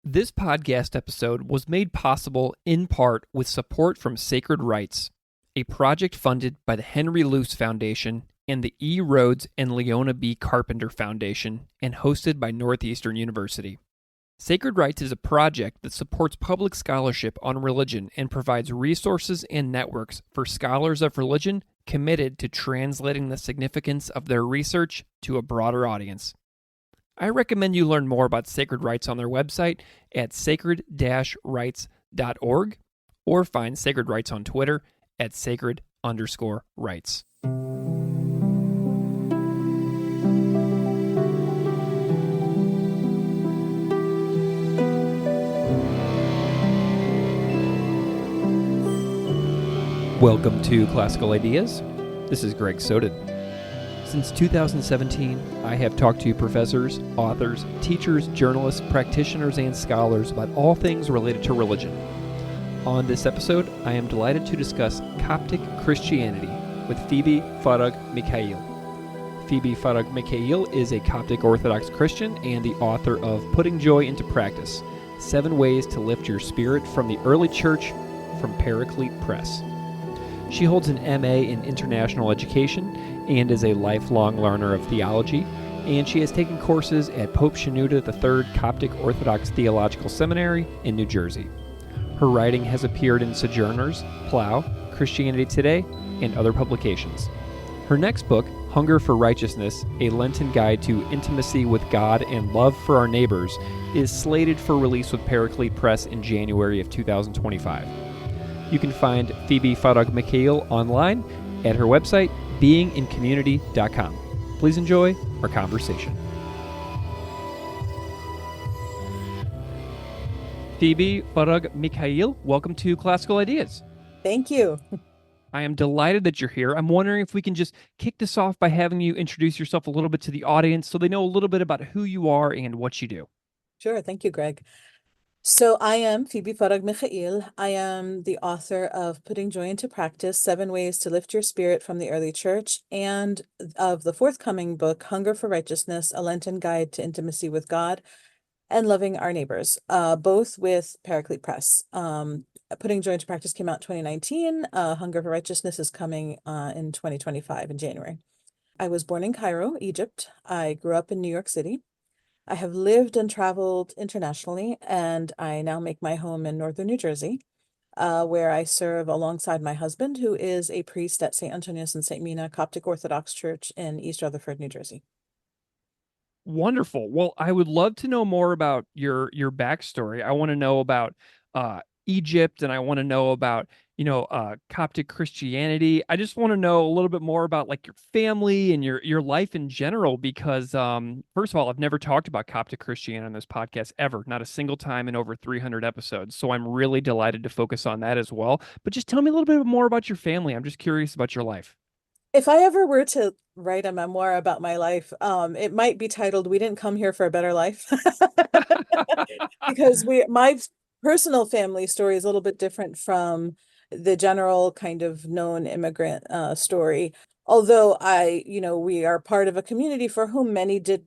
This podcast episode was made possible in part with support from Sacred Rites, a project funded by the Henry Luce Foundation and the E. Rhodes and Leona B. Carpenter Foundation and hosted by Northeastern University. Sacred Rites is a project that supports public scholarship on religion and provides resources and networks for scholars of religion committed to translating the significance of their research to a broader audience. I recommend you learn more about Sacred Rites on their website at sacred-rites.org or find Sacred Rites on Twitter at sacred_rites. Welcome to Classical Ideas. This is Greg Soden. Since 2017, I have talked to professors, authors, teachers, journalists, practitioners, and scholars about all things related to religion. On this episode, I am delighted to discuss Coptic Christianity with Phoebe Farag Mikhail. Phoebe Farag Mikhail is a Coptic Orthodox Christian and the author of Putting Joy into Practice, 7 Ways to Lift Your Spirit from the Early Church from Paraclete Press. She holds an MA in International Education and is a lifelong learner of theology, and she has taken courses at Pope Shenouda III Coptic Orthodox Theological Seminary in New Jersey. Her writing has appeared in Sojourners, Plough, Christianity Today, and other publications. Her next book, Hunger for Righteousness, A Lenten Guide to Intimacy with God and Love for Our Neighbors, is slated for release with Paraclete Press in January of 2025. You can find Phoebe Farag Mikhail online at her website, beingincommunity.com. Please enjoy our conversation. Phoebe Farag Mikhail, welcome to Classical Ideas. Thank you. I am delighted that you're here. I'm wondering if we can just kick this off by having you introduce yourself a little bit to the audience so they know a little bit about who you are and what you do. Sure. Thank you, Greg. So I am Phoebe Farag Mikhail. I am the author of Putting Joy into Practice, 7 Ways to Lift Your Spirit from the Early Church, and of the forthcoming book, Hunger for Righteousness, A Lenten Guide to Intimacy with God and Loving Our Neighbors, both with Paraclete Press. Putting Joy into Practice came out in 2019. Hunger for Righteousness is coming in 2025 in January. I was born in Cairo, Egypt. I grew up in New York City. I have lived and traveled internationally, and I now make my home in northern New Jersey, where I serve alongside my husband, who is a priest at St. Antonius and St. Mina Coptic Orthodox Church in East Rutherford, New Jersey. Wonderful. Well, I would love to know more about your backstory. I want to know about Egypt, and I want to know about Coptic Christianity. I just want to know a little bit more about like your family and your life in general, because first of all, I've never talked about Coptic Christianity on this podcast ever, not a single time in over 300 episodes. So I'm really delighted to focus on that as well. But just tell me a little bit more about your family. I'm just curious about your life. If I ever were to write a memoir about my life, it might be titled "We Didn't Come Here for a Better Life," because my personal family story is a little bit different from the general kind of known immigrant story. Although we are part of a community for whom many did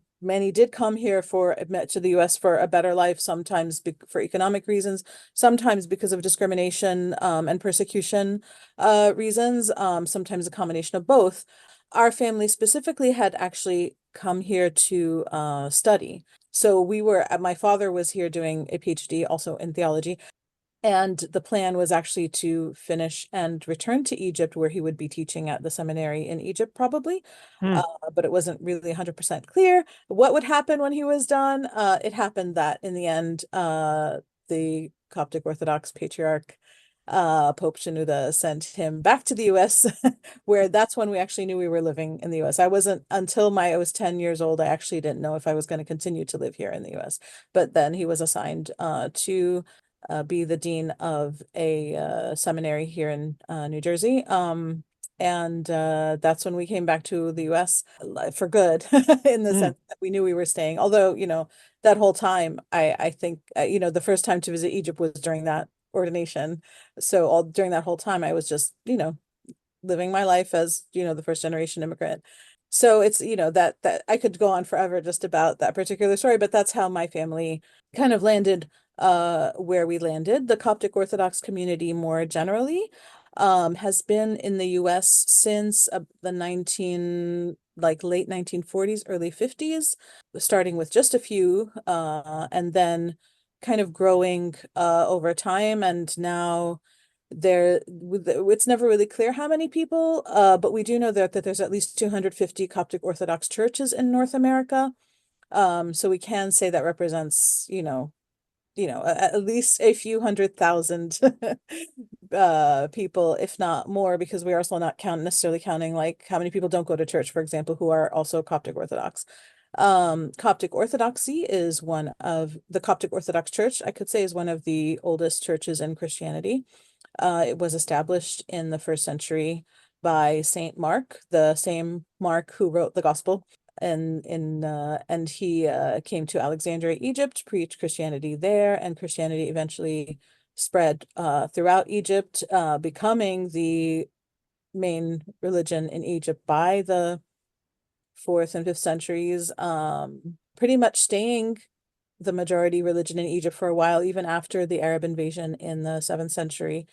come here to the U.S. for a better life, sometimes for economic reasons, sometimes because of discrimination and persecution reasons, sometimes a combination of both. Our family specifically had actually come here to study. So my father was here doing a PhD also in theology. And the plan was actually to finish and return to Egypt, where he would be teaching at the seminary in Egypt, probably. But it wasn't really 100% clear what would happen when he was done. It happened that in the end, the Coptic Orthodox Patriarch, Pope Shenouda, sent him back to the U.S., where that's when we actually knew we were living in the U.S. I was 10 years old. I actually didn't know if I was going to continue to live here in the U.S. But then he was assigned to be the dean of a seminary here in New Jersey. And that's when we came back to the U.S. for good, in the sense that we knew we were staying. Although, that whole time, I think, the first time to visit Egypt was during that ordination. So during that whole time, I was just, living my life as, the first generation immigrant. So it's, that I could go on forever just about that particular story, but that's how my family kind of landed where we landed. The Coptic Orthodox community more generally has been in the US since the late 1940s, early 50s, starting with just a few, and then kind of growing over time. And now it's never really clear how many people, but we do know that there's at least 250 Coptic Orthodox churches in North America. So we can say that represents, at least a few 100,000 people, if not more, because we are also not necessarily counting like how many people don't go to church, for example, who are also Coptic Orthodox. Coptic Orthodoxy is one of the Coptic Orthodox Church, I could say, is one of the oldest churches in Christianity. It was established in the first century by Saint Mark, the same Mark who wrote the Gospel. And he came to Alexandria, Egypt, preached Christianity there, and Christianity eventually spread throughout Egypt, becoming the main religion in Egypt by the fourth and fifth centuries, pretty much staying the majority religion in Egypt for a while, even after the Arab invasion in the 7th century.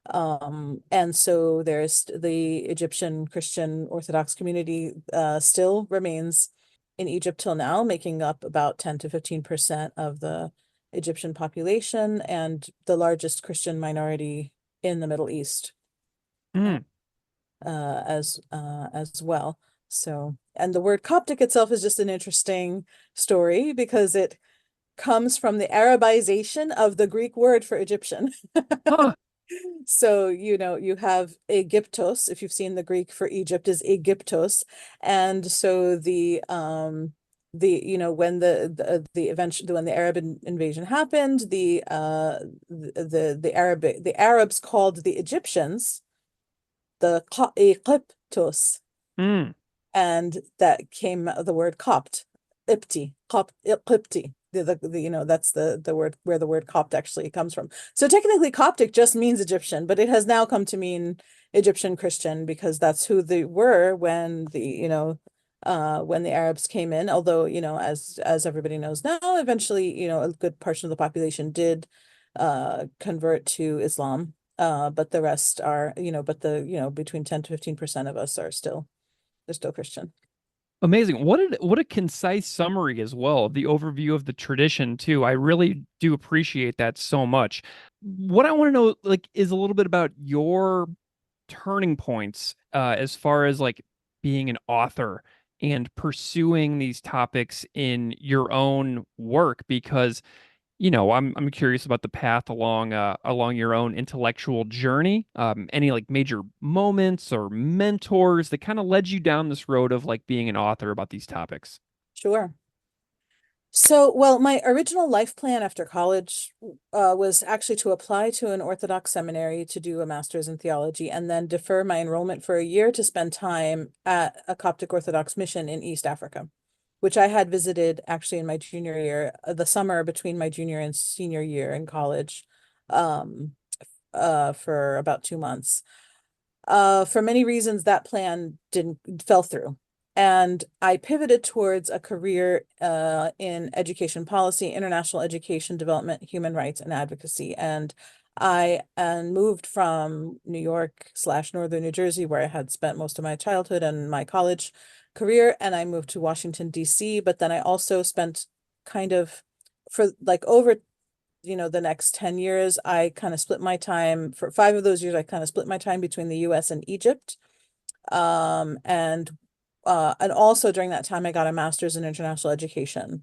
And so there's the Egyptian Christian Orthodox community still remains in Egypt till now, making up about 10 to 15% of the Egyptian population and the largest Christian minority in the Middle East Mm. as well. So, and the word Coptic itself is just an interesting story because it comes from the Arabization of the Greek word for Egyptian. Huh. So, you have Aegyptos, if you've seen the Greek for Egypt is Aegyptos. And so when when the Arab invasion happened, the Arabs called the Egyptians the Aegyptos, Mm. and that came the word Copt, Qibti. That's the word where the word Copt actually comes from. So technically Coptic just means Egyptian, but it has now come to mean Egyptian Christian because that's who they were when the Arabs came in. Although, as everybody knows now, eventually, a good portion of the population did convert to Islam. But the rest are, between 10 to 15% of us they're still Christian. Amazing. What a concise summary as well. The overview of the tradition too. I really do appreciate that so much. What I want to know like is a little bit about your turning points as far as like being an author and pursuing these topics in your own work because I'm curious about the path along your own intellectual journey. Any like major moments or mentors that kind of led you down this road of like being an author about these topics. Sure. So, well, my original life plan after college was actually to apply to an Orthodox seminary to do a master's in theology and then defer my enrollment for a year to spend time at a Coptic Orthodox mission in East Africa, which I had visited actually in my junior year, the summer between my junior and senior year in college, um, for about 2 months. For many reasons, that plan didn't fell through. And I pivoted towards a career in education policy, international education development, human rights, and advocacy. And I moved from New York / Northern New Jersey, where I had spent most of my childhood and my college career, and I moved to Washington, D.C. But then I also spent kind of for like over the next 10 years, I kind of split my time for 5 of those years. I kind of split my time between the US and Egypt. And also during that time, I got a master's in international education.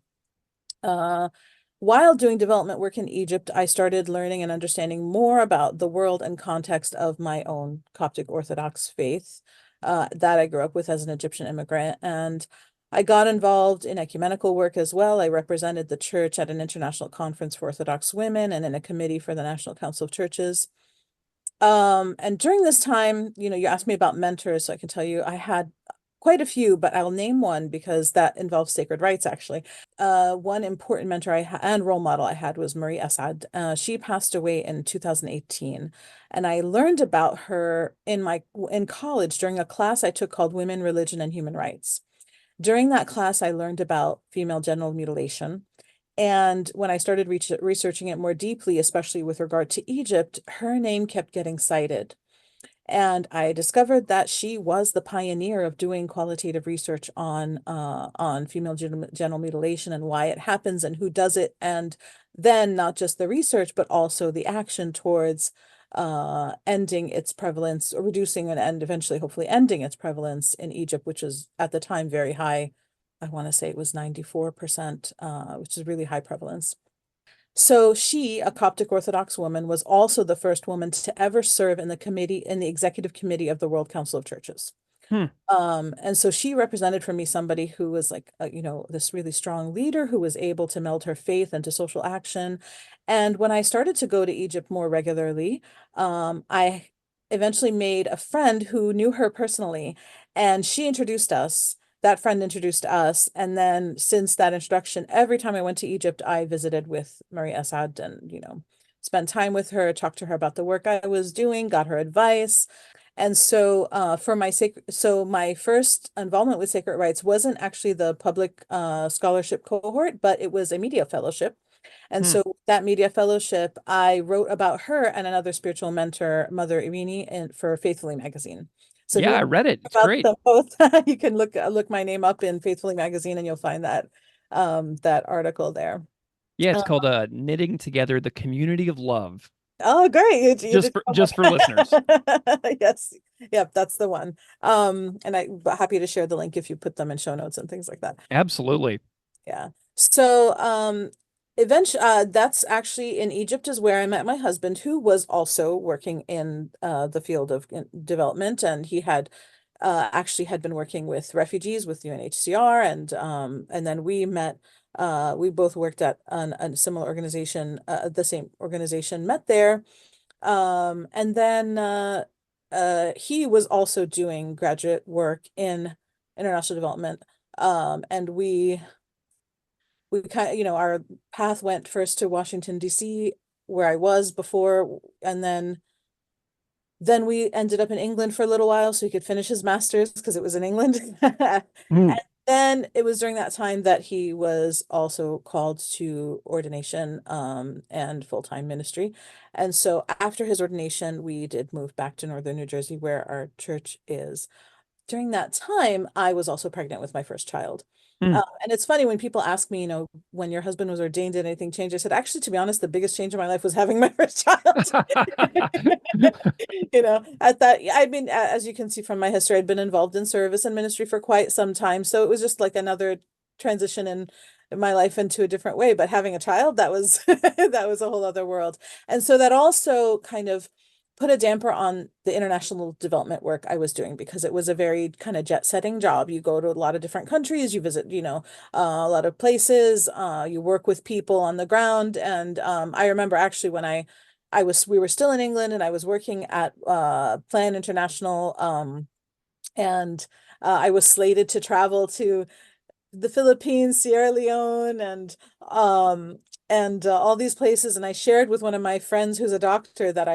While doing development work in Egypt, I started learning and understanding more about the world and context of my own Coptic Orthodox faith that I grew up with as an Egyptian immigrant. And I got involved in ecumenical work as well. I represented the church at an international conference for Orthodox women and in a committee for the National Council of Churches. And during this time, you asked me about mentors, so I can tell you I had quite a few, but I'll name one because that involves sacred rights, actually. One important mentor and role model I had was Marie Assad. She passed away in 2018, and I learned about her in college during a class I took called Women, Religion, and Human Rights. During that class, I learned about female genital mutilation, And when I started researching it more deeply, especially with regard to Egypt, her name kept getting cited. And I discovered that she was the pioneer of doing qualitative research on female genital mutilation and why it happens and who does it, and then not just the research, but also the action towards ending its prevalence, or reducing and eventually, hopefully, ending its prevalence in Egypt, which is at the time very high. I want to say it was 94%, which is really high prevalence. So she, a Coptic Orthodox woman, was also the first woman to ever serve in the executive committee of the World Council of Churches. Hmm. And so she represented for me somebody who was like, this really strong leader who was able to meld her faith into social action. And when I started to go to Egypt more regularly, I eventually made a friend who knew her personally, and she introduced us. That friend introduced us. And then since that introduction, every time I went to Egypt, I visited with Marie Assad and, spent time with her, talked to her about the work I was doing, got her advice. And so my first involvement with sacred rights wasn't actually the public scholarship cohort, but it was a media fellowship. And Hmm. so that media fellowship, I wrote about her and another spiritual mentor, Mother Irini, for Faithfully magazine. So if you Yeah, I want read it. to It's talk about great. them both, you can look my name up in Faithfully magazine, and you'll find that article there. Yeah, it's Uh, called "Knitting Together the Community of Love." oh, great! You Just did for homework. just for listeners. Yes, yep, that's the one. And I'm happy to share the link if you put them in show notes and things like that. Absolutely. Yeah. So, eventually, that's actually in Egypt is where I met my husband, who was also working in the field of development, and he had actually had been working with refugees with UNHCR, and then we met. We both worked at a similar organization, the same organization, met there, and then he was also doing graduate work in international development, and we kind of, our path went first to Washington, D.C., where I was before, and then we ended up in England for a little while so he could finish his master's because it was in England. Hmm. And then it was during that time that he was also called to ordination and full-time ministry. And so after his ordination, we did move back to northern New Jersey, where our church is. During that time, I was also pregnant with my first child. Hmm. And it's funny when people ask me, when your husband was ordained, did anything change? I said, actually, to be honest, the biggest change in my life was having my first child. At that, I mean, as you can see from my history, I'd been involved in service and ministry for quite some time. So it was just like another transition in my life into a different way. But having a child, that was that was a whole other world. And so that also kind of put a damper on the international development work I was doing, because it was a very kind of jet setting job. You go to a lot of different countries, you visit, a lot of places, you work with people on the ground. And I remember actually when we were still in England, and I was working at Plan International, and I was slated to travel to the Philippines, Sierra Leone, and all these places. And I shared with one of my friends who's a doctor that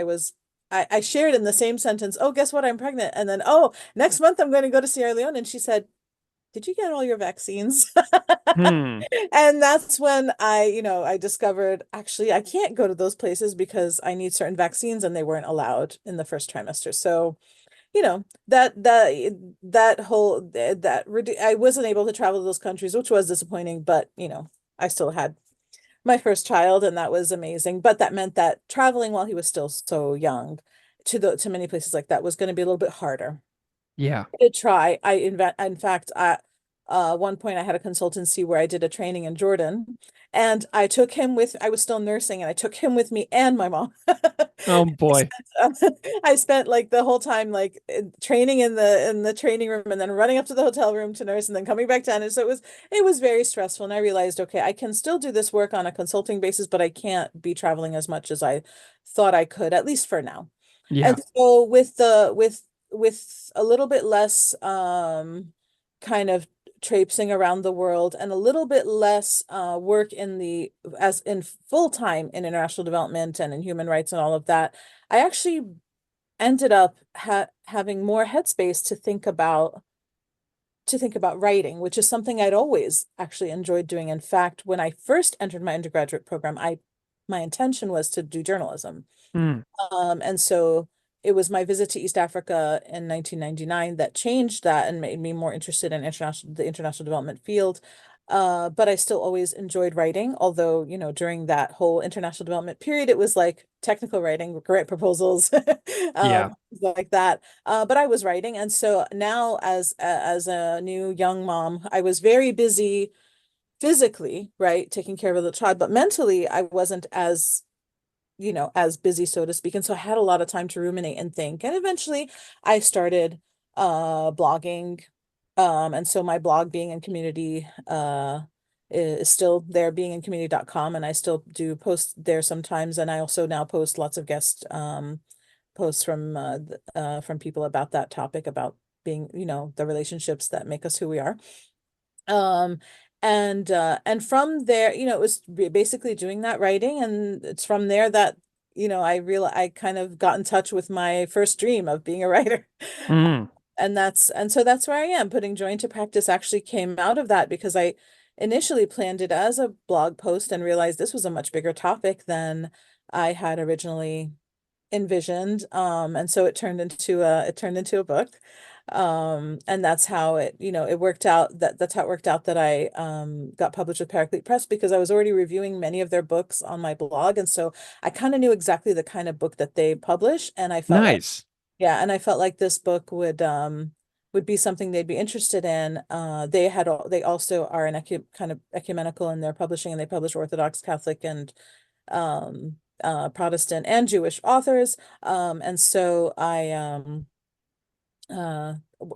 I shared in the same sentence, oh, guess what? I'm pregnant. And then, oh, next month I'm going to go to Sierra Leone. And she said, did you get all your vaccines? Hmm. And that's when I discovered actually I can't go to those places because I need certain vaccines, and they weren't allowed in the first trimester. So, that whole that I wasn't able to travel to those countries, which was disappointing, but I still had my first child, and that was amazing. But that meant that traveling while he was still so young to many places like that was going to be a little bit harder. Yeah. I did try. In fact, one point I had a consultancy where I did a training in Jordan, and I was still nursing, and I took him with me and my mom. Oh boy. I spent like the whole time like training in the training room, and then running up to the hotel room to nurse, and then coming back down. And so it was very stressful. And I realized, okay, I can still do this work on a consulting basis, but I can't be traveling as much as I thought I could, at least for now. And Yeah. so with a little bit less kind of traipsing around the world, and a little bit less work as in full time in international development and in human rights and all of that, I actually ended up having more headspace to think about to think about writing, which is something I'd always actually enjoyed doing. In fact, when I first entered my undergraduate program, my intention was to do journalism. Mm. And so it was my visit to East Africa in 1999 that changed that and made me more interested in the international development field. But I still always enjoyed writing, although, during that whole international development period, it was like technical writing, grant proposals, Yeah. like that. But I was writing. And so now as a new young mom, I was very busy physically, right, taking care of a little child, but mentally I wasn't as busy, so to speak. And so I had a lot of time to ruminate and think. And eventually I started blogging. And so my blog being in community is still there, being in community.com, and I still do post there sometimes. And I also now post lots of guest posts from people about that topic, about being, the relationships that make us who we are. Um, and from there, it was basically doing that writing, and it's from there that, I kind of got in touch with my first dream of being a writer. Mm. And so that's where I am. Putting joy into practice actually came out of that, because I initially planned it as a blog post and realized this was a much bigger topic than I had originally envisioned. And so it turned into a book. And that's how it worked out, that's how it worked out that I got published with Paraclete Press, because I was already reviewing many of their books on my blog. And so I kind of knew exactly the kind of book that they publish. And I felt like, Nice. yeah, and I felt like this book would be something they'd be interested in. They also are kind of ecumenical in their publishing, and they publish Orthodox, Catholic, and um Protestant and Jewish authors. And so uh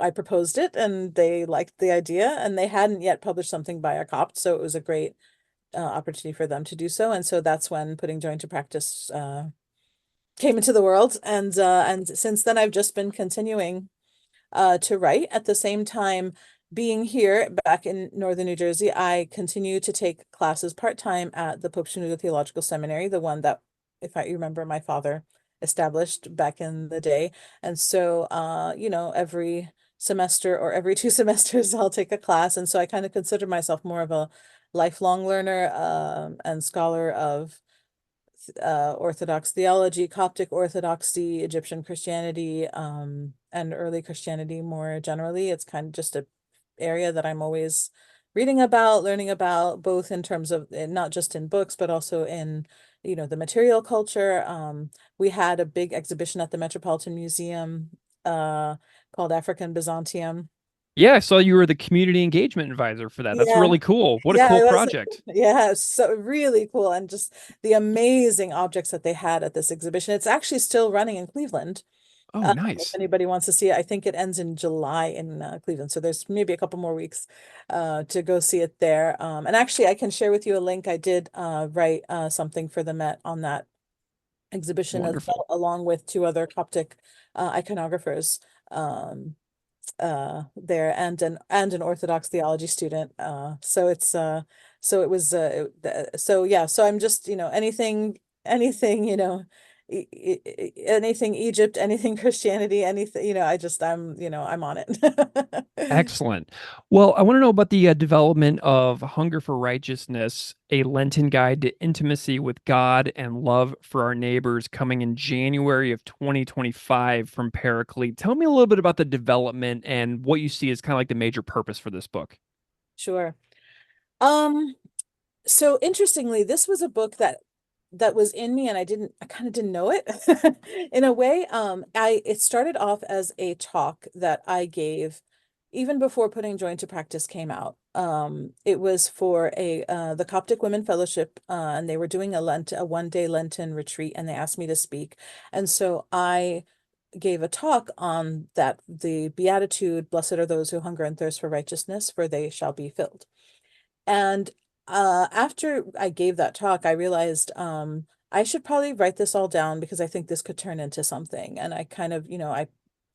I proposed it, and they liked the idea, and they hadn't yet published something by a Copt, so it was a great opportunity for them to do so. And so that's when Putting Joy into Practice came into the world. And since then I've just been continuing to write. At the same time, being here back in northern New Jersey, I continue to take classes part-time at the Shenouda Theological Seminary, the one that, if I remember, my father established back in the day. And so, every semester or every 2 semesters, I'll take a class. And so I kind of consider myself more of a lifelong learner, and scholar of Orthodox theology, Coptic Orthodoxy, Egyptian Christianity, and early Christianity more generally. It's kind of just a area that I'm always reading about, learning about, both in terms of not just in books, but also in, the material culture. We had a big exhibition at the Metropolitan Museum called African Byzantium. Yeah, I saw you were the community engagement advisor for that. That's Yeah, really cool. What a yeah, cool it was, project. yeah, it's so really cool, and just the amazing objects that they had at this exhibition. It's actually still running in Cleveland. Oh, If nice. anybody wants to see it, I think it ends in July in Cleveland. So there's maybe a couple more weeks to go see it there. And actually, I can share with you a link. I did write something for the Met on that exhibition as Wonderful. well, along with two other Coptic iconographers there, and an Orthodox theology student. So it was so yeah, so I'm just, anything, anything Egypt, anything Christianity, anything, I'm on it. Excellent. Well, I want to know about the development of Hunger for Righteousness, a Lenten guide to intimacy with God and love for our neighbors, coming in January of 2025 from Paraclete. Tell me a little bit about the development and what you see as kind of like the major purpose for this book. Sure. Um, so interestingly, this was a book that was in me, and I kind of didn't know it in a way. It started off as a talk that I gave even before Putting Joy into Practice came out. It was for the Coptic Women Fellowship, and they were doing a 1-day Lenten retreat, and they asked me to speak. And so I gave a talk on that, the Beatitude, blessed are those who hunger and thirst for righteousness, for they shall be filled. And after I gave that talk, I realized I should probably write this all down, because I think this could turn into something. And I kind of, I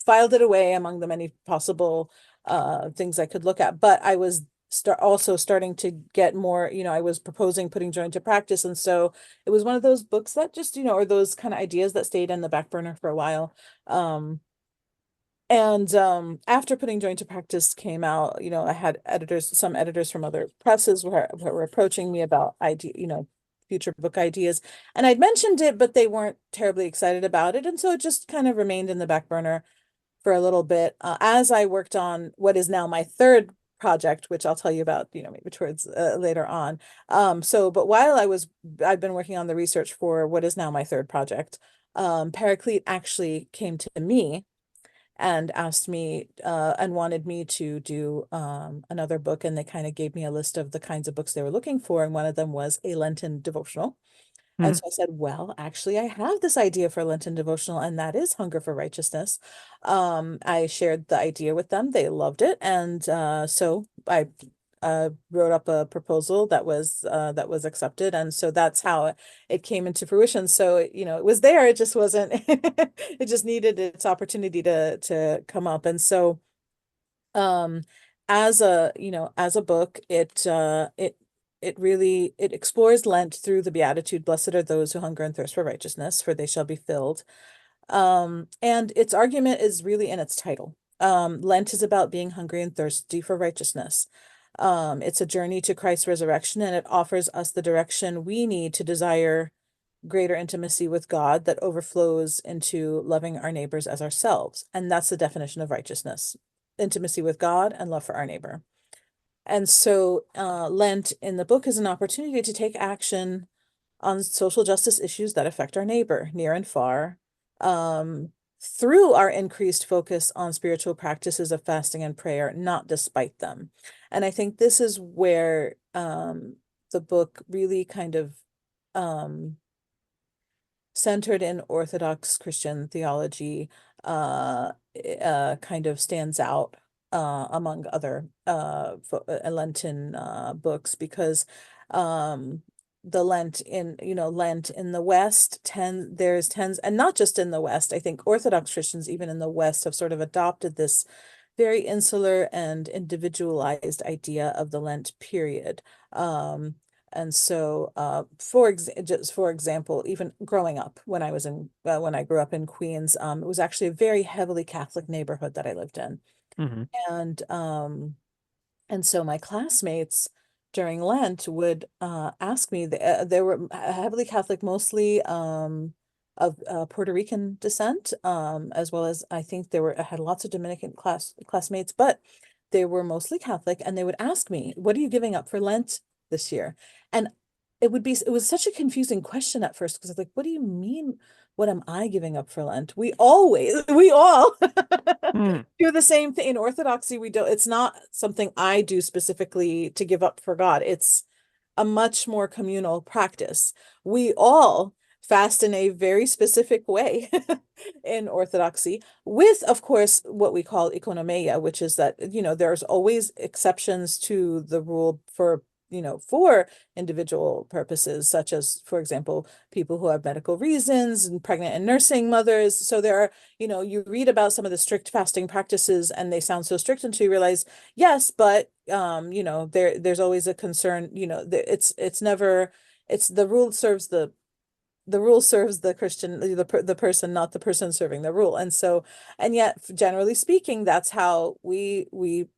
filed it away among the many possible things I could look at. But I was also starting to get more, I was proposing Putting Joy into Practice. And so it was one of those books that just, or those kind of ideas that stayed in the back burner for a while. Um, And after putting Joy into Practice came out, I had some editors from other presses were approaching me about future book ideas. And I'd mentioned it, but they weren't terribly excited about it. And so it just kind of remained in the back burner for a little bit, as I worked on what is now my third project, which I'll tell you about, maybe towards later on. But while I've been working on the research for what is now my third project. Paraclete actually came to me and asked me and wanted me to do another book, and they kind of gave me a list of the kinds of books they were looking for, and one of them was a Lenten devotional. And Mhm. so I said, well, actually, I have this idea for Lenten devotional, and that is Hunger for Righteousness. I shared the idea with them. They loved it. And so I wrote up a proposal that was accepted. And so that's how it came into fruition. So, it was there. It just wasn't, it just needed its opportunity to come up. And so um as a book, it explores Lent through the beatitude, blessed are those who hunger and thirst for righteousness, for they shall be filled. And its argument is really in its title. Lent is about being hungry and thirsty for righteousness. It's a journey to Christ's resurrection, and it offers us the direction we need to desire greater intimacy with God that overflows into loving our neighbors as ourselves. And that's the definition of righteousness: intimacy with God and love for our neighbor. And so Lent in the book is an opportunity to take action on social justice issues that affect our neighbor, near and far, um, through our increased focus on spiritual practices of fasting and prayer, not despite them. And I think this is where the book really kind of um, centered in Orthodox Christian theology, kind of stands out among other Lenten books, because um, Lent in the West, there's tens, and not just in the West. I think Orthodox Christians, even in the West, have sort of adopted this very insular and individualized idea of the Lent period. And so, just for example, even growing up, when I grew up in Queens, it was actually a very heavily Catholic neighborhood that I lived in. Mhm. And and so my classmates during Lent would ask me. They were heavily Catholic, mostly of Puerto Rican descent, as well as I had lots of Dominican classmates, but they were mostly Catholic, and they would ask me, "What are you giving up for Lent this year?" And it was such a confusing question at first, because I was like, "What do you mean? What am I giving up for Lent?" We all Mm. do the same thing. In Orthodoxy, we don't, it's not something I do specifically to give up for God. It's a much more communal practice. We all fast in a very specific way in Orthodoxy, with, of course, what we call economia, which is that, there's always exceptions to the rule for individual purposes, such as, for example, people who have medical reasons, and pregnant and nursing mothers. So there are, you read about some of the strict fasting practices, and they sound so strict until you realize, yes, but there's always a concern, it's never, it's the rule serves the Christian, the person, not the person serving the rule. And so, and yet, generally speaking, that's how we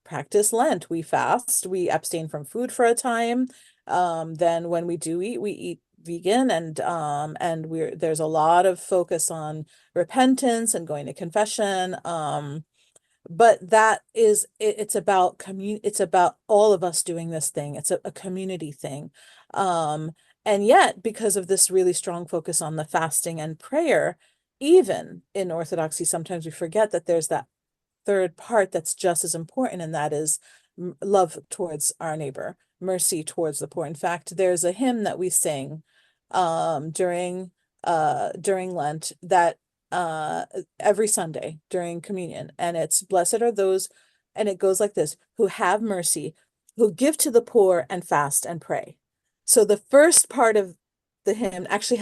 practice Lent. We fast, we abstain from food for a time. Then when we do eat, we eat vegan, and there's a lot of focus on repentance and going to confession. But it's about all of us doing this thing. It's a community thing. Um, and yet, because of this really strong focus on the fasting and prayer, even in Orthodoxy, sometimes we forget that there's that third part that's just as important, and that is love towards our neighbor, mercy towards the poor. In fact, there's a hymn that we sing during Lent, that uh every Sunday during communion, and it's blessed are those, and it goes like this: who have mercy, who give to the poor, and fast and pray. So the first part of the hymn actually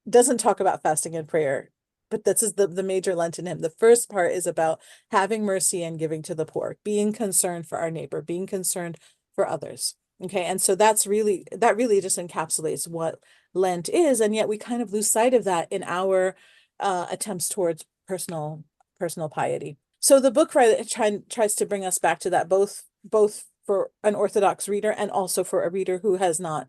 doesn't talk about fasting and prayer, but this is the major Lenten hymn. The first part is about having mercy and giving to the poor, being concerned for our neighbor, being concerned for others. Okay, and so that really just encapsulates what Lent is, and yet we kind of lose sight of that in our attempts towards personal personal piety. So the book tries to bring us back to that, both for an Orthodox reader and also for a reader who has not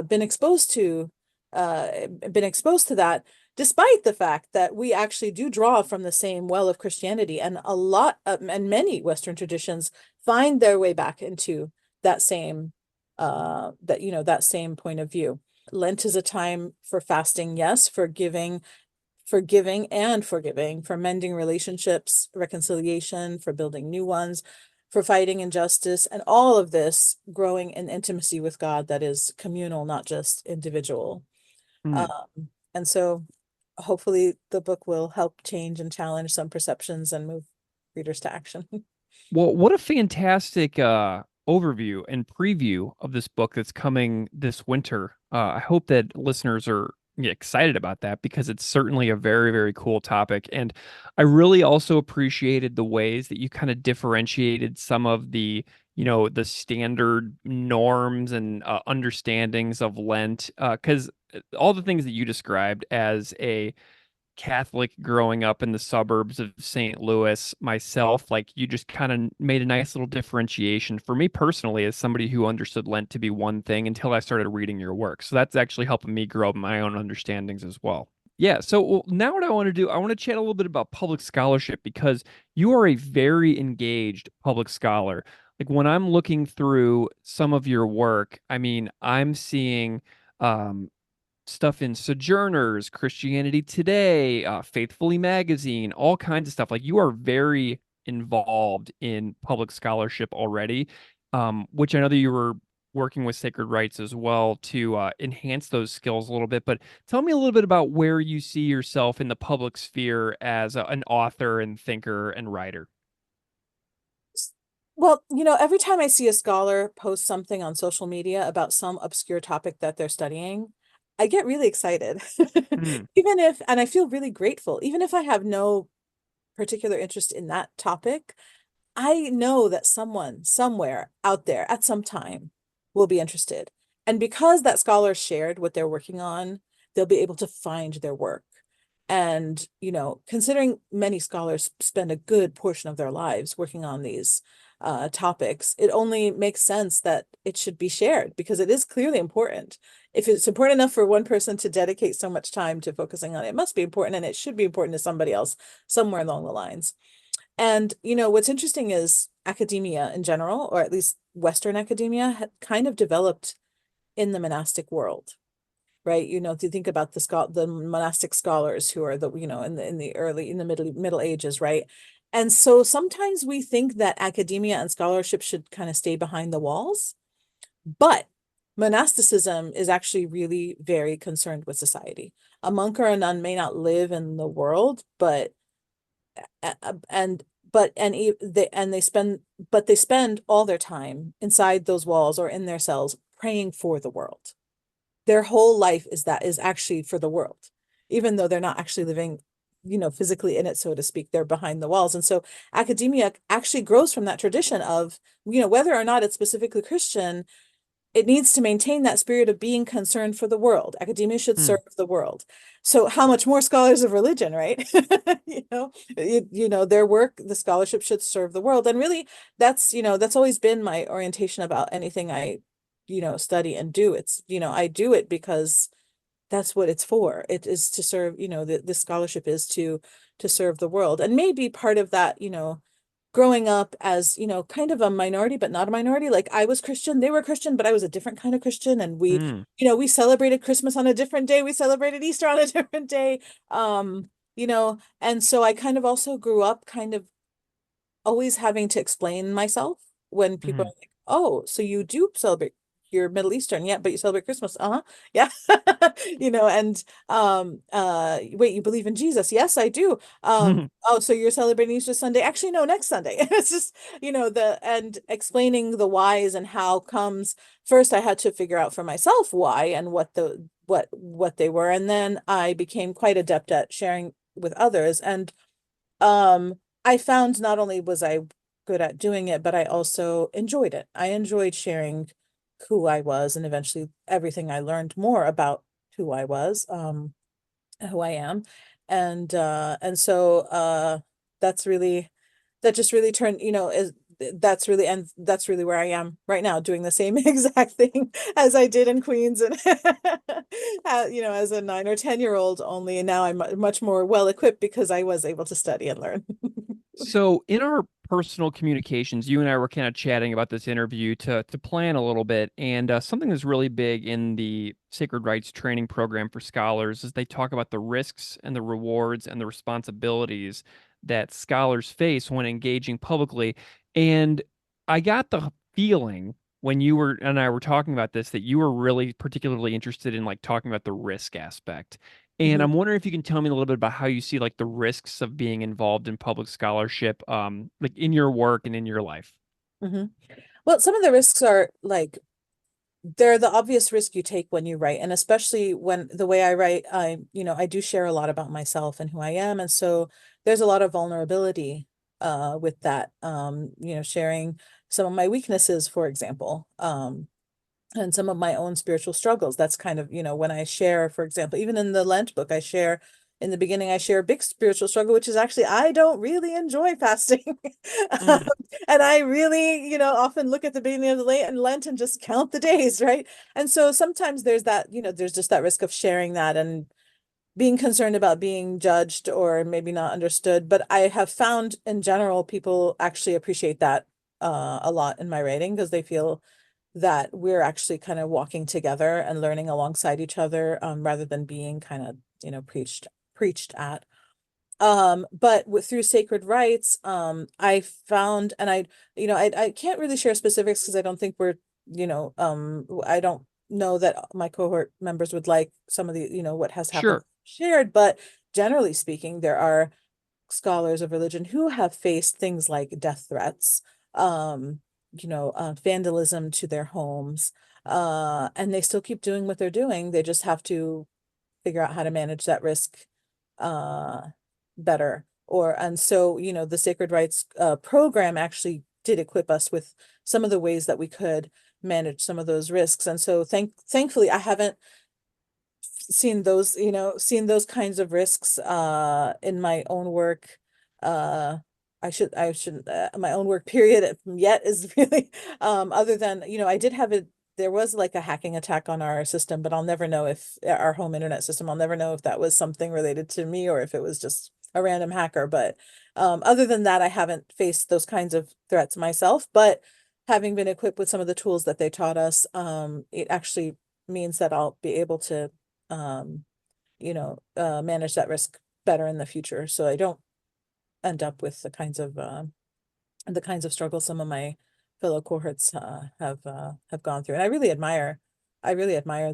been exposed to that, despite the fact that we actually do draw from the same well of Christianity, and and many Western traditions find their way back into that same that same point of view. Lent is a time for fasting, yes, for giving and forgiving, for mending relationships, reconciliation, for building new ones, for fighting injustice, and all of this growing in intimacy with God that is communal, not just individual. Hmm. And so hopefully the book will help change and challenge some perceptions and move readers to action. Well, what a fantastic overview and preview of this book that's coming this winter. I hope that listeners are excited about that because it's certainly a very, very cool topic. And I really also appreciated the ways that you kind of differentiated some of the, the standard norms and understandings of Lent. Because all the things that you described as a Catholic growing up in the suburbs of St. Louis myself, like you just kind of made a nice little differentiation for me personally as somebody who understood Lent to be one thing until I started reading your work. So that's actually helping me grow my own understandings as well. Yeah, so now what I want to do, I want to chat a little bit about public scholarship because you are a very engaged public scholar. Like when I'm looking through some of your work, I mean, I'm seeing um, stuff in Sojourners, Christianity Today, Faithfully Magazine, all kinds of stuff. Like you are very involved in public scholarship already, which I know that you were working with Sacred Rites as well to enhance those skills a little bit. But tell me a little bit about where you see yourself in the public sphere as an author and thinker and writer. Well, every time I see a scholar post something on social media about some obscure topic that they're studying, I get really excited. Hmm. And I feel really grateful, even if I have no particular interest in that topic, I know that someone somewhere out there at some time will be interested. And because that scholar shared what they're working on, they'll be able to find their work. And, considering many scholars spend a good portion of their lives working on these topics, it only makes sense that it should be shared because it is clearly important. If it's important enough for one person to dedicate so much time to focusing on it, it must be important and it should be important to somebody else somewhere along the lines. And, what's interesting is academia in general, or at least Western academia, had kind of developed in the monastic world, right? If you think about the monastic scholars who are in the middle ages, right? And so sometimes we think that academia and scholarship should kind of stay behind the walls, but monasticism is actually really very concerned with society. A monk or a nun may not live in the world, but and they spend all their time inside those walls or in their cells praying for the world. Their whole life is actually for the world, even though they're not actually living, physically in it, so to speak. They're behind the walls. And so academia actually grows from that tradition of, whether or not it's specifically Christian, it needs to maintain that spirit of being concerned for the world. Academia should Hmm. serve the world. So how much more scholars of religion, right? Their work, the scholarship should serve the world. And really that's always been my orientation about anything I, study and do. It's, I do it because that's what it's for. It is to serve, the scholarship is to serve the world. And maybe part of that, growing up as, kind of a minority, but not a minority. Like I was Christian, they were Christian, but I was a different kind of Christian. And Hmm. we celebrated Christmas on a different day. We celebrated Easter on a different day. And so I kind of also grew up kind of always having to explain myself when people Hmm. are like, "Oh, so you do celebrate you're Middle Eastern, yeah, but you celebrate Christmas." Uh-huh. Yeah. And wait, you believe in Jesus? Yes, I do. Oh, so you're celebrating Easter Sunday? Actually, no, next Sunday. It's just, the and explaining the whys and how comes. First, I had to figure out for myself why and what they were, and then I became quite adept at sharing with others. And I found not only was I good at doing it, but I also enjoyed it. I enjoyed sharing who I was and eventually everything I learned more about who I was, who I am. And so that's really, that just really turned, that's really where I am right now, doing the same exact thing as I did in Queens and as a 9 or 10 year old only, and now I'm much more well equipped because I was able to study and learn. So in our personal communications, you and I were kind of chatting about this interview to plan a little bit, and something that's really big in the Sacred Rites training program for scholars is they talk about the risks and the rewards and the responsibilities that scholars face when engaging publicly. And I got the feeling when you were and I were talking about this that you were really particularly interested in like talking about the risk aspect. And Mhm, I'm wondering if you can tell me a little bit about how you see like the risks of being involved in public scholarship, like in your work and in your life. mhm. Well, some of the risks are like, they're the obvious risk you take when you write, and especially when the way I write, I do share a lot about myself and who I am, and so there's a lot of vulnerability with that. Sharing some of my weaknesses, for example, and some of my own spiritual struggles. That's kind of, when I share, for example, even in the Lent book, I share in the beginning, I share a big spiritual struggle, which is actually I don't really enjoy fasting. Um, Mm, and I really, often look at the beginning of the Lent and just count the days, right? And so sometimes there's that, there's just that risk of sharing that and being concerned about being judged or maybe not understood. But I have found in general, people actually appreciate that a lot in my writing because they feel that we're actually kind of walking together and learning alongside each other, rather than being kind of, preached at. But through sacred rites, I found, and I can't really share specifics because I don't think I don't know that my cohort members would like some of the, what has happened sure. shared, but generally speaking, there are scholars of religion who have faced things like death threats, vandalism to their homes, and they still keep doing what they're doing. They just have to figure out how to manage that risk uh better. And so, the Sacred Rites program actually did equip us with some of the ways that we could manage some of those risks. And so thankfully I haven't seen those kinds of risks in my own work. I shouldn't my own work period yet is really other than, I did have it. There was like a hacking attack on our system, but I'll never know if our home internet system, I'll never know if that was something related to me or if it was just a random hacker. But other than that, I haven't faced those kinds of threats myself. But having been equipped with some of the tools that they taught us, it actually means that I'll be able to um, manage that risk better in the future. So I don't end up with the kinds of struggles some of my fellow cohorts have gone through. And I really admire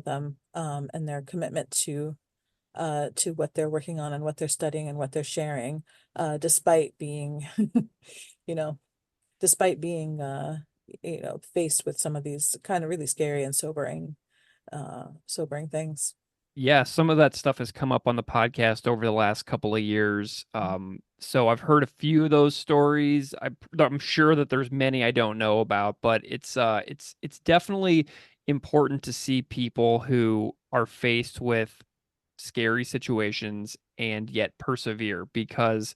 them and their commitment to what they're working on and what they're studying and what they're sharing, despite being, you know, despite being faced with some of these kind of really scary and sobering things. Yeah, some of that stuff has come up on the podcast over the last couple of years. So I've heard a few of those stories. I'm sure that there's many I don't know about, but it's definitely important to see people who are faced with scary situations and yet persevere because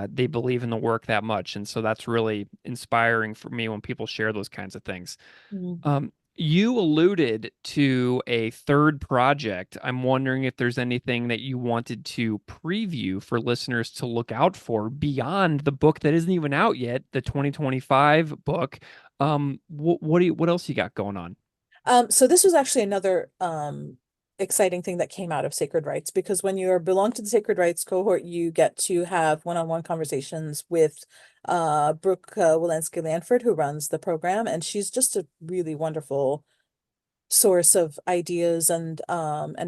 they believe in the work that much. And so that's really inspiring for me when people share those kinds of things. Mhm. You alluded to a third project. I'm wondering if there's anything that you wanted to preview for listeners to look out for beyond the book that isn't even out yet, the 2025 book. What else you got going on? So this was actually another exciting thing that came out of Sacred Rites, because when you belong to the Sacred Rites cohort, you get to have one-on-one conversations with Brooke Walensky-Lanford, who runs the program, and she's just a really wonderful source of ideas and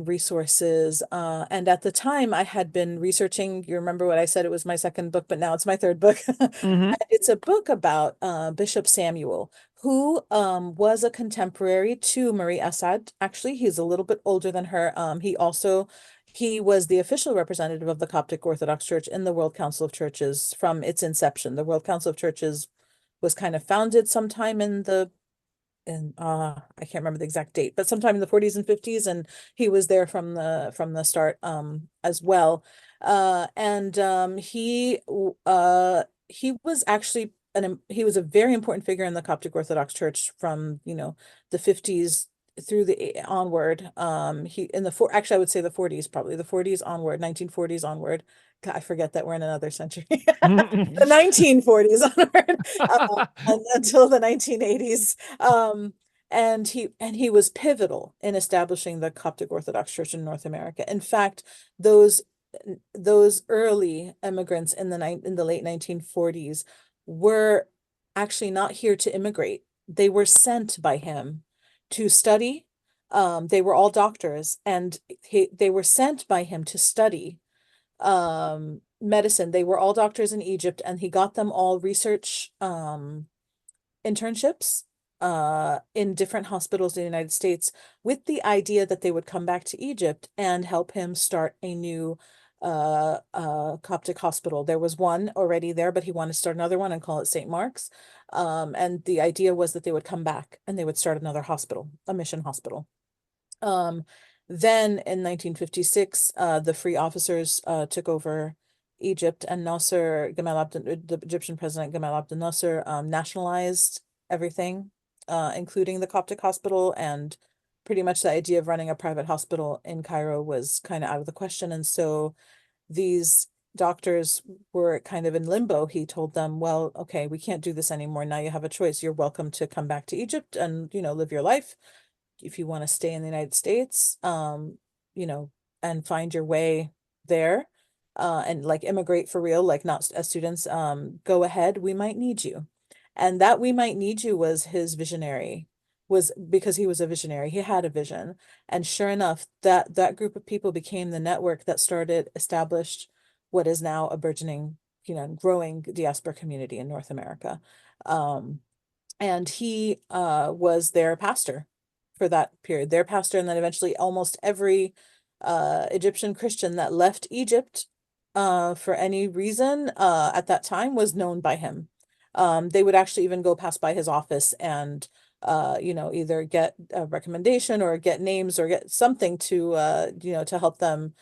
resources. And at the time I had been researching, you remember what I said, it was my second book, but now it's my third book. Hmm. It's a book about Bishop Samuel, who was a contemporary to Marie Assad. Actually, he's a little bit older than her. He was the official representative of the Coptic Orthodox Church in the World Council of Churches from its inception. The World Council of Churches was kind of founded sometime in the I can't remember the exact date, but sometime in the 40s and 50s, and he was there from the start as well. And he was actually he was a very important figure in the Coptic Orthodox Church from, the 50s through the onward. He in the four actually I would say the 40s, probably the 40s onward, 1940s onward. God, I forget that we're in another century. The 1940s onward, until the 1980s. And he was pivotal in establishing the Coptic Orthodox Church in North America. In fact, those those early immigrants in the late 1940s were actually not here to immigrate. They were sent by him to study. They were all doctors, and they were sent by him to study medicine. They were all doctors in Egypt, and he got them all research internships in different hospitals in the United States, with the idea that they would come back to Egypt and help him start a new Coptic hospital. There was one already there, but he wanted to start another one and call it St. Mark's. And the idea was that they would come back and they would start another hospital, a mission hospital. Then in 1956, the free officers took over Egypt, and the Egyptian president Gamal Abdel Nasser, nationalized everything, including the Coptic hospital, and pretty much the idea of running a private hospital in Cairo was kind of out of the question. And so these doctors were kind of in limbo. He told them, well, okay, we can't do this anymore. Now you have a choice. You're welcome to come back to Egypt and, live your life. If you want to stay in the United States, and find your way there, and like immigrate for real, like not as students, go ahead. We might need you. And that "we might need you" was his visionary, was because he was a visionary. He had a vision. And sure enough, that group of people became the network that established what is now a burgeoning, growing diaspora community in North America. And he was their pastor for that period, their pastor, and then eventually almost every Egyptian Christian that left Egypt for any reason at that time was known by him. They would actually even go pass by his office and either get a recommendation or get names or get something to help them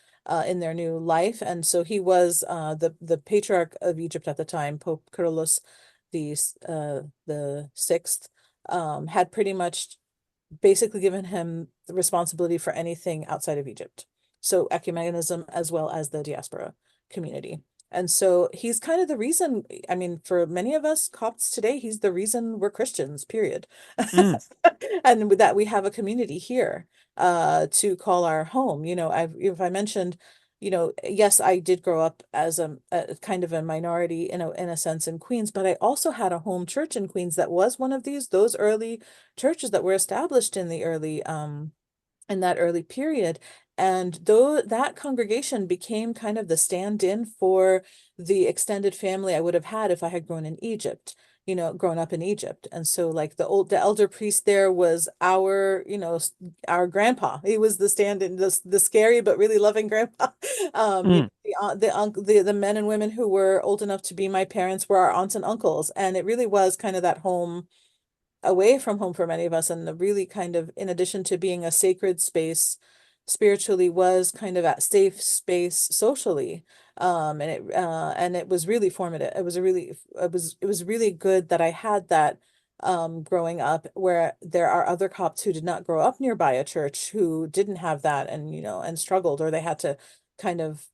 in their new life. And so he was the patriarch of Egypt at the time, Pope Kyrillos the sixth, had pretty much basically given him the responsibility for anything outside of Egypt. So ecumenism as well as the diaspora community. And so he's kind of the reason, I mean, for many of us Copts today, he's the reason we're Christians, period. And with that, we have a community here to call our home. If I mentioned, yes, I did grow up as a kind of a minority in a sense in Queens, but I also had a home church in Queens that was one of those early churches that were established in the early in that early period. And though that congregation became kind of the stand-in for the extended family I would have had if I had grown in Egypt, grown up in Egypt. And so like the elder priest there was our grandpa. He was the stand-in, the scary but really loving grandpa. The men and women who were old enough to be my parents were our aunts and uncles. And it really was kind of that home away from home for many of us, and the really kind of, in addition to being a sacred space spiritually, was kind of a safe space socially. And it was really formative. It was really good that I had that growing up, where there are other Copts who did not grow up nearby a church, who didn't have that, and struggled, or they had to kind of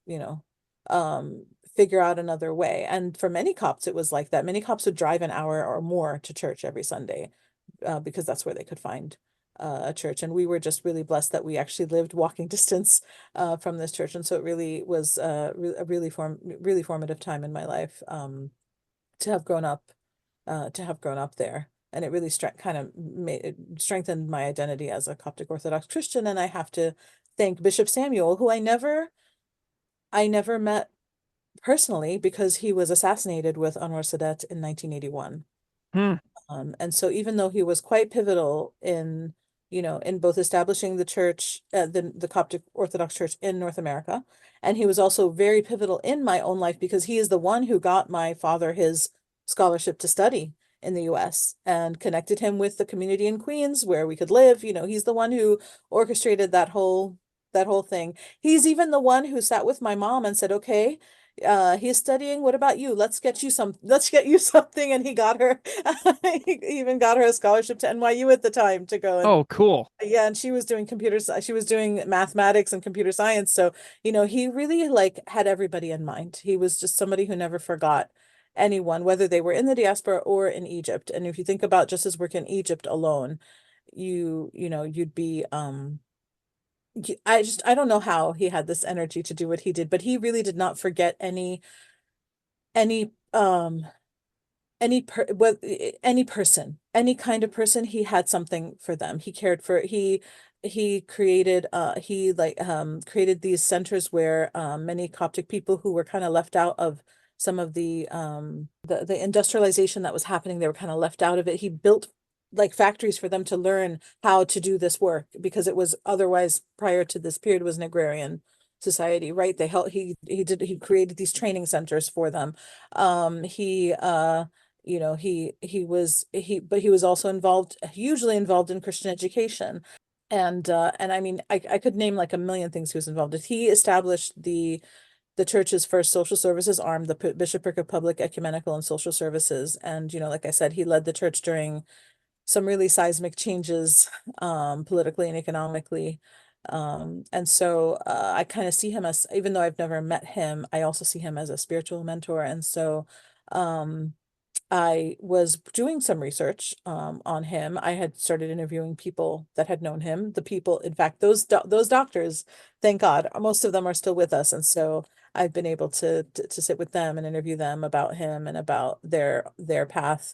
figure out another way. And for many Copts, it was like that. Many Copts would drive an hour or more to church every Sunday, because that's where they could find a church. And we were just really blessed that we actually lived walking distance from this church. And so it really was a really formative time in my life, to have grown up there. And it really strengthened my identity as a Coptic Orthodox Christian. And I have to thank Bishop Samuel, who I never met personally, because he was assassinated with Anwar Sadat in 1981. And so even though he was quite pivotal in both establishing the church, the Coptic Orthodox Church in North America, and he was also very pivotal in my own life, because he is the one who got my father his scholarship to study in the US and connected him with the community in Queens where we could live. He's the one who orchestrated that whole thing. He's even the one who sat with my mom and said, "Okay, he's studying. What about you? Let's get you something." And he got her, he even got her a scholarship to NYU at the time to go. And Oh, cool. yeah, and she was doing she was doing mathematics and computer science. So, he really like had everybody in mind. He was just somebody who never forgot anyone, whether they were in the diaspora or in Egypt. And if you think about just his work in Egypt alone, you'd be I don't know how he had this energy to do what he did, but he really did not forget any any person, any kind of person. He had something for them. He cared for he created created these centers where many Coptic people who were kind of left out of some of the industrialization that was happening, they were kind of left out of it. He built like factories for them to learn how to do this work, because it was otherwise, prior to this period, was an agrarian society, right? He created these training centers for them. He but he was also hugely involved in Christian education. And I mean, I could name like a million things he was involved in. He established the church's first social services arm, the Bishopric of Public Ecumenical and Social Services. And, like I said, he led the church during some really seismic changes, politically and economically. And so I kind of see him as, even though I've never met him, I also see him as a spiritual mentor. And so I was doing some research on him. I had started interviewing people that had known him. The people, in fact, those doctors, thank God, most of them are still with us. And so I've been able to sit with them and interview them about him and about their path.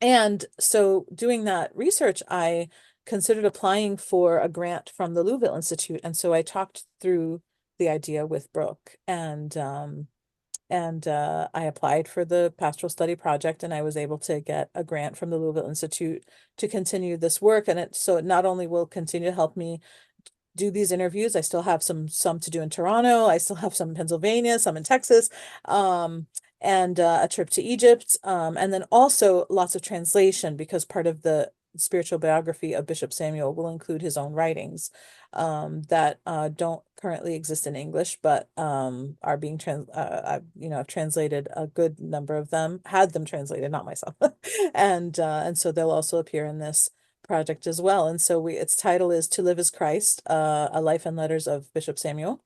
And so doing that research, I considered applying for a grant from the Louisville Institute. And so I talked through the idea with Brooke, and I applied for the pastoral study project, and I was able to get a grant from the Louisville Institute to continue this work. And it not only will continue to help me do these interviews, I still have some to do in Toronto. I still have some in Pennsylvania, some in Texas, and a trip to Egypt, and then also lots of translation, because part of the spiritual biography of Bishop Samuel will include his own writings that don't currently exist in English, but are being I've translated a good number of them, had them translated, not myself, and so they'll also appear in this project as well. And so its title is To Live as Christ, A Life and Letters of Bishop Samuel.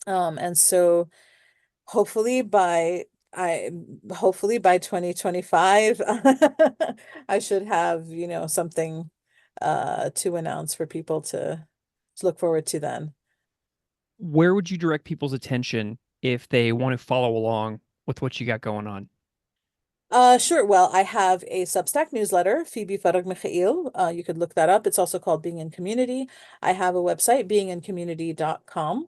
And so hopefully by hopefully by 2025 I should have, something to announce for people to look forward to then. Where would you direct people's attention if they want to follow along with what you got going on? Sure. Well, I have a Substack newsletter, Phoebe Farag Mikhail. You could look that up. It's also called Being in Community. I have a website, beingincommunity.com.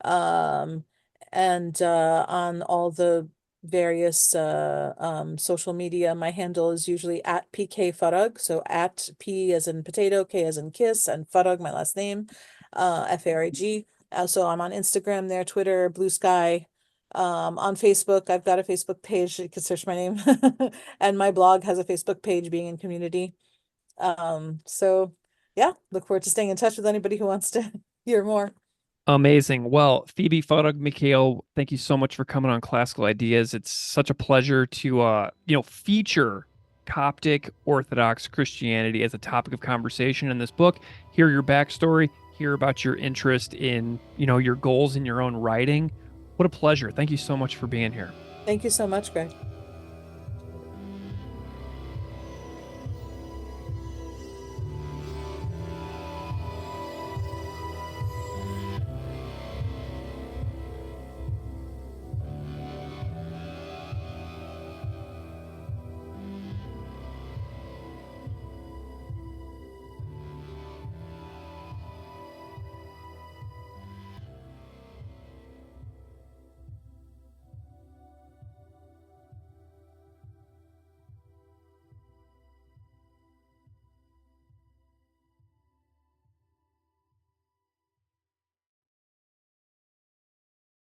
Um, and on all the various social media, my handle is usually at PK Farag. So at P as in potato, K as in kiss, and Farag, my last name, Farag. So I'm on Instagram there, Twitter, Blue Sky. On Facebook, I've got a Facebook page. You can search my name. And my blog has a Facebook page, Being in Community. So yeah, look forward to staying in touch with anybody who wants to hear more. Amazing. Well, Phoebe Farag Mikhail, thank you so much for coming on Classical Ideas. It's such a pleasure to feature Coptic Orthodox Christianity as a topic of conversation in this book. Hear your backstory, hear about your interest in, your goals in your own writing. What a pleasure. Thank you so much for being here. Thank you so much, Greg.